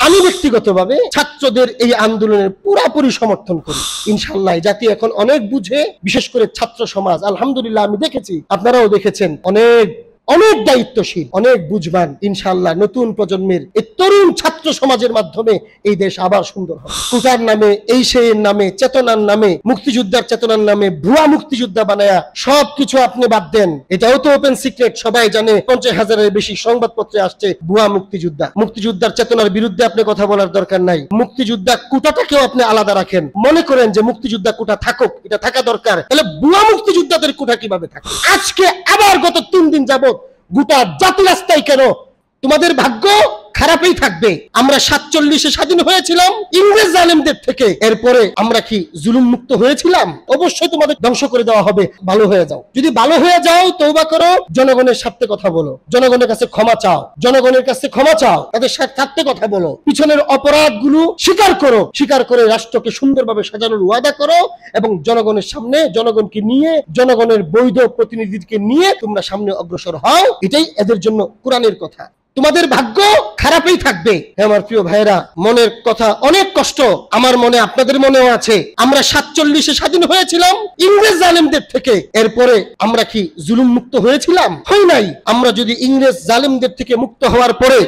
আমি ব্যক্তিগতভাবে ছাত্রদের এই আন্দোলনের পুরোপুরি সমর্থন করি। ইনশাআল্লাহ জাতি এখন অনেক বুঝে, বিশেষ করে ছাত্র সমাজ। আলহামদুলিল্লাহ আমি দেখেছি, আপনারাও দেখেছেন, অনেক দায়িত্বশীল, অনেক বুঝবান। ইনশাআল্লাহ নতুন প্রজন্মের এই তরুণ ছাত্র সমাজের মাধ্যমে এই দেশ আবার সুন্দর হবে। কুটার নামে, এই সেই নামে, চেতনার নামে, মুক্তিযোদ্ধার চেতনার নামে ভুয়া মুক্তিযোদ্ধা বানায়া সবকিছু আপনি বাদ দেন। এটাও তো ওপেন সিক্রেট, সবাই জানে। 50,000-এর বেশি সংবাদপত্রে আসছে ভুয়া মুক্তিযোদ্ধা। মুক্তিযোদ্ধার চেতনার বিরুদ্ধে আপনি কথা বলার দরকার নাই। মুক্তিযোদ্ধা কোটাটাকেও আপনি আলাদা রাখেন। মনে করেন যে মুক্তিযোদ্ধা কোটা থাকুক, এটা থাকা দরকার, তাহলে ভুয়া মুক্তিযোদ্ধাদের কোটা কিভাবে থাকে? আজকে আবার গত 3 দিন যাবত গোটা জাতি রাস্তায় কেন? তোমাদের ভাগ্য খারাপই থাকবে। আমরা 47-এ স্বাধীন হয়েছিলাম ইংরেজ জালেমদের থেকে। এরপরে আমরা কি জুলুম মুক্ত হয়েছিলাম? অবশ্যই তোমাদের ধ্বংস করে দেওয়া হবে। ভালো হয়ে যাও। যদি ভালো হয়ে যাও, তওবা করো, জনগণের স্বার্থে কথা বলো, জনগণের কাছে ক্ষমা চাও, জনগণের কাছে ক্ষমা চাও, তাদের স্বার্থে কথা বলো, পিছনের অপরাধগুলো স্বীকার করো, স্বীকার করে রাষ্ট্রকে সুন্দরভাবে সাজানোর ওয়াদা করো এবং জনগণের সামনে, জনগণকে নিয়ে, জনগণের বৈধ প্রতিনিধিকে নিয়ে তোমরা সামনে অগ্রসর হও। এটাই এদের জন্য কোরআনের কথা। তোমাদের ভাগ্য খারাপই থাকবে। আমার প্রিয় ভাইরা, মনের কথা, অনেক কষ্ট আমার মনে, আপনাদের মনেও আছে। আমরা 47-এ স্বাধীন হয়েছিলাম ইংরেজ জালেমদের থেকে। এরপরে আমরা কি জুলুম মুক্ত হয়েছিলাম? হই নাই। আমরা যদি ইংরেজ জালেমদের থেকে মুক্ত হওয়ার পরে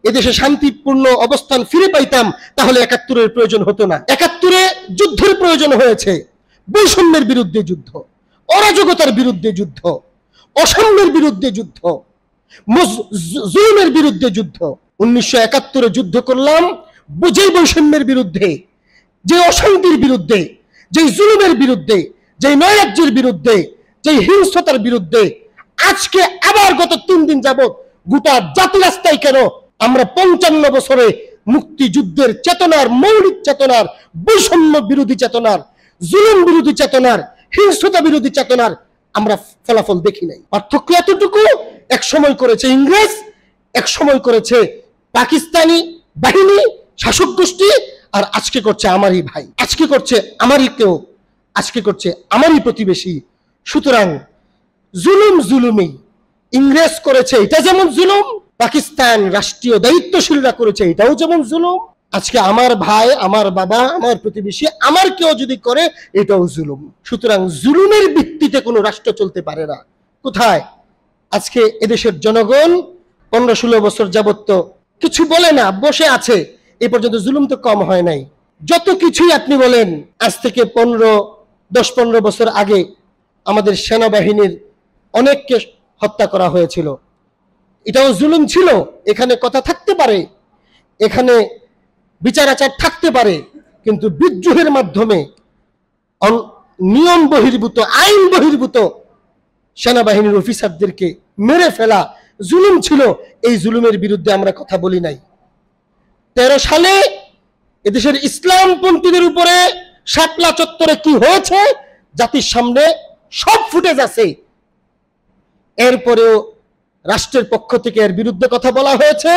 এদেশে শান্তিপূর্ণ অবস্থান ফিরে পাইতাম, তাহলে 71-এর প্রয়োজন হতো না। 71-এ যুদ্ধের প্রয়োজন হয়েছে। বৈষম্যের বিরুদ্ধে যুদ্ধ, অরাজকতার বিরুদ্ধে যুদ্ধ, অসাম্যের বিরুদ্ধে যুদ্ধ, জুলুমের বিরুদ্ধে যুদ্ধ। 1971-এ যুদ্ধ করলাম যেই বৈষম্যের বিরুদ্ধে, যে অশান্তির বিরুদ্ধে, যে জুলুমের বিরুদ্ধে, যে নৈরাজ্যের বিরুদ্ধে, যে হিংস্রতার বিরুদ্ধে। আজকে আবার গত 3 দিন যাবত গোটা জাতি রাস্তায় কেন? আমরা 55 বছরে মুক্তিযুদ্ধের চেতনার, মৌলিক চেতনার, বৈষম্য বিরোধী চেতনার, জুলুম বিরোধী চেতনার, হিংস্রতা বিরোধী চেতনার আমরা ফলাফল দেখি নাই। পার্থক্য এতটুকু, এক সময় করেছে ইংরেজ, এক সময় করেছে পাকিস্তানি বাহিনী, শাসক গোষ্ঠী, আর আজকে করছে আমারই ভাই, আজকে করছে আমারই কেউ, আজকে করছে আমারই প্রতিবেশী। সুতরাং জুলুম জুলুমই। ইংরেজ করেছে এটা যেমন জুলুম, পাকিস্তান রাষ্ট্রীয় দায়িত্বশীলরা করেছে এটাও যেমন জুলুম। আজকে আমার ভাই, আমার বাবা, আমার প্রতিবেশী, আমার কেউ যদি করে, এটাও জুলুম। সুতরাং জুলুমের ভিত্তিতে কোনো রাষ্ট্র চলতে পারে না। কোথায়? আজকে এদেশের জনগণ 15-16 বছর যাবত তো কিছু বলে না, বসে আছে। এই পর্যন্ত জুলুম তো কম হয় নাই। যত কিছুই আপনি বলেন, আজ থেকে 10-15 বছর আগে আমাদের সেনাবাহিনীর অনেককে হত্যা করা হয়েছিল। এটাও জুলুম ছিল। এখানে কথা থাকতে পারে, এখানে বিচার আচার থাকতে পারে, কিন্তু বিদ্রোহের মাধ্যমে নিয়ম বহির্ভূত, আইন বহির্ভূত সেনাবাহিনীর অফিসারদেরকে মেরে ফেলা জুলুম ছিল। এই জুলুমের বিরুদ্ধে আমরা কথা বলি নাই। 13 সালে এদেশের ইসলামপন্থীদের উপরে শাপলা চত্বরে কি হয়েছে জাতির সামনে সব ফুটেজ আছে। এরপরেও রাষ্ট্রের পক্ষ থেকে এর বিরুদ্ধে কথা বলা হয়েছে।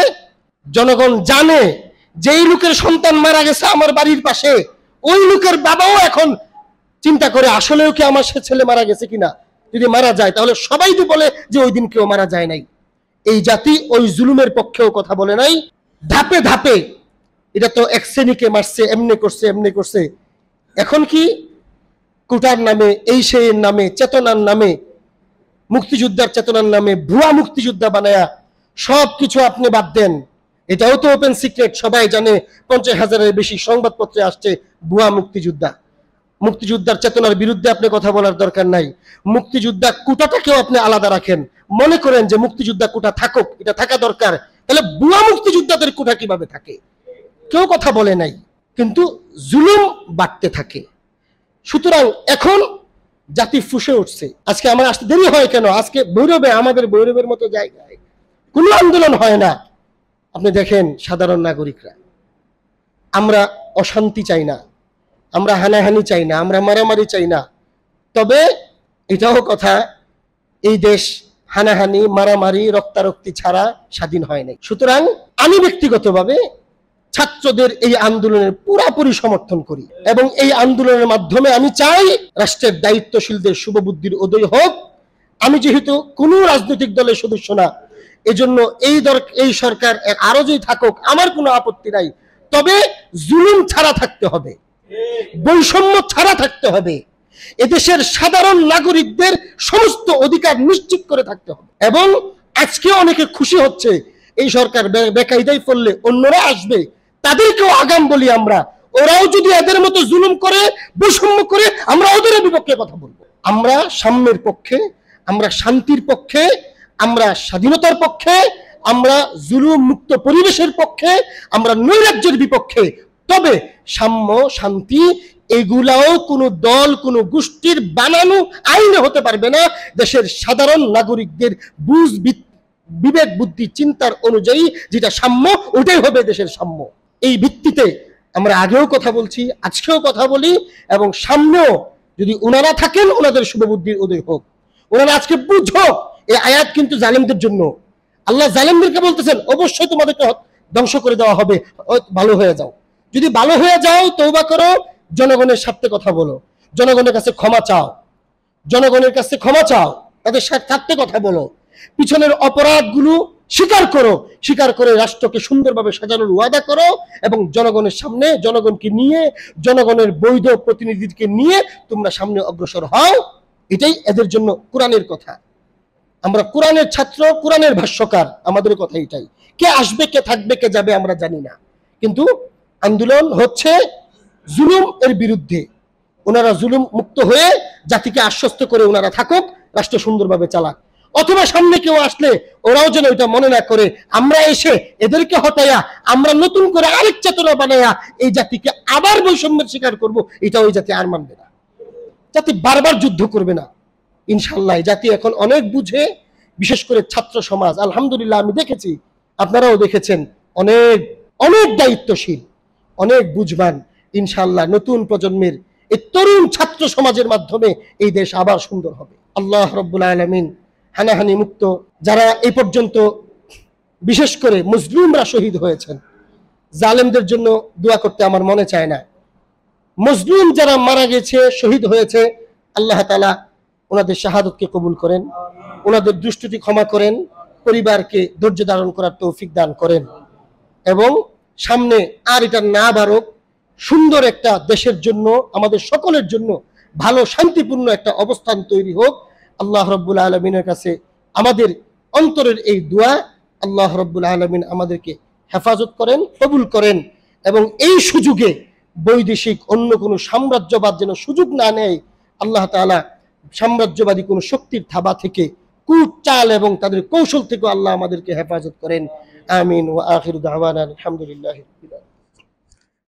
জনগণ জানে যেই লোকের সন্তান মারা গেছে আমার বাড়ির পাশে, ওই লোকের বাবাও এখন চিন্তা করে আসলেও কি আমার সে ছেলে মারা গেছে কিনা। যদি মারা যায় তাহলে সবাই তো বলে যে ওই দিন কেউ মারা যায় নাই। এই জাতি ওই জুলুমের পক্ষেও কথা বলে নাই। ধাপে ধাপে এটা তো এক শ্রেণীকে মারছে, এমনি করছে, এমনি করছে। এখন কি কোটার নামে, এই সেই নামে, চেতনার নামে, মুক্তিযোদ্ধার চেতনার নামে ভুয়া মুক্তিযোদ্ধা বানায়া সবকিছু আপনি বাদ দেন। এটাও তো ওপেন সিক্রেট, সবাই জানে। 50,000-এর বেশি সংবাদপত্রে আসছে ভুয়া মুক্তিযোদ্ধা। মুক্তিযোদ্ধার চেতনার বিরুদ্ধে আপনি কথা বলার দরকার নাই। মুক্তিযোদ্ধা কোটাটাকেও আপনি আলাদা রাখেন। মনে করেন যে মুক্তিযোদ্ধা কোটা থাকুক, এটা থাকা দরকার, তাহলে ভুয়া মুক্তিযোদ্ধাদের কোটা কিভাবে থাকে? কেউ কথা বলে নাই, কিন্তু জুলুম বাড়তে থাকে। সুতরাং এখন জাতি ফুসে উঠছে। আজকে আমার আসতে দেরি হয় কেন? আজকে ভৈরবে, আমাদের ভৈরবের মতো জায়গায় কোনো আন্দোলন হয় না। আপনি দেখেন সাধারণ নাগরিকরা, আমরা অশান্তি চাই না, আমরা হানাহানি চাই না, আমরা মারামারি চাই না। তবে এটাও কথা, এই দেশ হানাহানি, মারামারি, রক্তারক্তি ছাড়া স্বাধীন হয় নাই। সুতরাং আমি ব্যক্তিগতভাবে ছাত্রদের এই আন্দোলনের পুরোপুরি সমর্থন করি এবং এই আন্দোলনের মাধ্যমে আমি চাই রাষ্ট্রের দায়িত্বশীলদের শুভবুদ্ধির উদয় হোক। আমি যেহেতু কোনো রাজনৈতিক দলের সদস্য না, এজন্য এই সরকার আরো যদি থাকুক আমার কোনো আপত্তি নাই। তবে জুলুম ছাড়া থাকতে হবে, বৈষম্য ছাড়া থাকতে হবে, এদেশের সাধারণ নাগরিকদের সমস্ত অধিকার নিশ্চিত করে থাকতে হবে। এবং আজকে অনেকে খুশি হচ্ছে এই সরকার বেকায়দায় পড়লে অন্যরা আসবে, তাদেরকেও আগাম বলি আমরা, ওরাও যদি এদের মতো জুলুম করে, বৈষম্য করে, আমরা ওদের বিপক্ষে কথা বলবো। আমরা সাম্যের পক্ষে, আমরা শান্তির পক্ষে, আমরা স্বাধীনতার পক্ষে, আমরা জুলুম মুক্ত পরিবেশের পক্ষে, আমরা নৈরাজ্যের বিপক্ষে। তবে সাম্য, শান্তি এগুলাও কোনো দল, কোনো গোষ্ঠীর বানানো আইনে হতে পারবে না। দেশের সাধারণ নাগরিকদের বুঝ, বিবেক, বুদ্ধি, চিন্তার অনুযায়ী যেটা সাম্য, ওটাই হবে দেশের সাম্য। এই ভিত্তিতে আমরা আগেও কথা বলছি, আজকেও কথা বলি, এবং সামনেও যদি ওনারা থাকেন, ওনাদের শুভবুদ্ধির উদয় হোক। ওনারা আজকে বুঝো এই আয়াত কিন্তু জালেমদের জন্য। আল্লাহ জালেমদেরকে বলতেছেন অবশ্যই তোমাদেরকে ধ্বংস করে দেওয়া হবে, ভালো হয়ে যাও। যদি ভালো হয়ে যাও, তওবা করো, জনগণের স্বার্থে কথা বলো, জনগণের কাছে ক্ষমা চাও, জনগণের কাছে ক্ষমা চাও, তাদের স্বার্থে কথা বলো, পিছনের অপরাধগুলো স্বীকার করো, স্বীকার করে রাষ্ট্রকে সুন্দরভাবে সাজানোর ওয়াদা করো, এবং জনগণের সামনে, জনগণকে নিয়ে, জনগণের বৈধ প্রতিনিধিকে নিয়ে তোমরা সামনে অগ্রসর হও। এটাই এদের জন্য কোরআনের কথা। আমরা কোরআনের ছাত্র, কোরআনের ভাষ্যকার, আমাদের কথা এটাই। কে আসবে, কে থাকবে, কে যাবে আমরা জানি না, কিন্তু আন্দোলন হচ্ছে জুলুম এর বিরুদ্ধে। ওনারা জুলুম মুক্ত হয়ে জাতিকে আশ্বস্ত করে ওনারা থাকুক, রাষ্ট্র সুন্দরভাবে চালাক। অথবা সামনে কেউ আসলে ওরাও যেন এটা মনে না করে আমরা এসে এদেরকে হটাইয়া আমরা নতুন করে আরেক চেতনা বানাইয়া এই জাতিকে আবার বৈষম্যের শিকার করব, এটা ওই জাতি আর মানবে না। জাতি বারবার যুদ্ধ করবে না ইনশাল্লাহ। জাতি এখন অনেক বুঝে, বিশেষ করে ছাত্র সমাজ। আলহামদুলিল্লাহ, আমি দেখেছি, আপনারাও দেখেছেন, অনেক অনেক দায়িত্বশীল, অনেক বুঝবান। ইনশাল্লাহ নতুন প্রজন্মের এই তরুণ ছাত্র সমাজের মাধ্যমে এই দেশ আবার সুন্দর হবে। আল্লাহ রাব্বুল আলামিন হানাহানি মুক্ত যারা এই পর্যন্ত, বিশেষ করে মুসলিমরা শহীদ হয়েছেন, জালেমদের জন্য দোয়া করতে আমার মনে চায় না। মুসলিম যারা মারা গেছে, শহীদ হয়েছে, আল্লাহ তাআলা ওনাদের শাহাদতকে কবুল করেন, ওনাদের দুষ্টুটি ক্ষমা করেন, পরিবারকে ধৈর্য ধারণ করার তৌফিক দান করেন, এবং সামনে আর এটা না বাড়ুক, সুন্দর একটা দেশের জন্য, আমাদের সকলের জন্য ভালো শান্তিপূর্ণ একটা অবস্থান তৈরি হোক। আল্লাহ রাব্বুল আলামিনের কাছে আমাদের অন্তরের এই দোয়া। আল্লাহ রাব্বুল আলামিন আমাদেরকে হেফাজত করেন, কবুল করেন, এবং এই সুযোগে বৈদেশিক অন্য কোনো সাম্রাজ্যবাদ যেন সুযোগ না নেয়। আল্লাহ তাআলা সাম্রাজ্যবাদী কোনো শক্তির থাবা থেকে, কূট চাল এবং তাদের কৌশল থেকে আল্লাহ আমাদেরকে হেফাজত করেন। আমিন। ওয়া আখিরু দাওয়ানা আলহামদুলিল্লাহি রাব্বিল আলামিন।